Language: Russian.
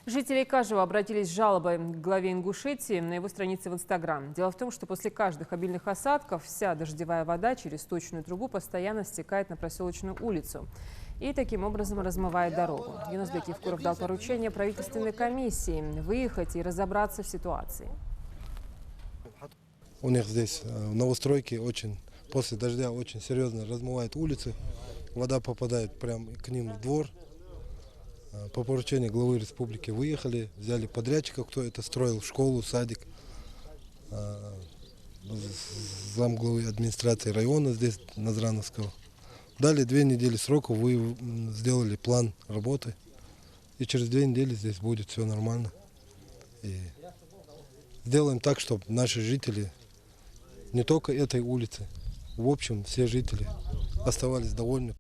Жители Кажева обратились с жалобой к главе Ингушетии на его странице в Инстаграм. Дело в том, что после каждых обильных осадков вся дождевая вода через сточную трубу постоянно стекает на проселочную улицу и таким образом размывает дорогу. Юнусбек Евкуров дал поручение правительственной комиссии выехать и разобраться в ситуации. У них здесь новостройки после дождя очень серьезно размывает улицы. Вода попадает прямо к ним в двор. По поручению главы республики выехали, взяли подрядчика, кто это строил, школу, садик. Замглавы администрации района здесь, Назрановского. Дали 2 недели срока, вы сделали план работы. И через 2 недели здесь будет все нормально. И сделаем так, чтобы наши жители, не только этой улицы, в общем, все жители оставались довольны.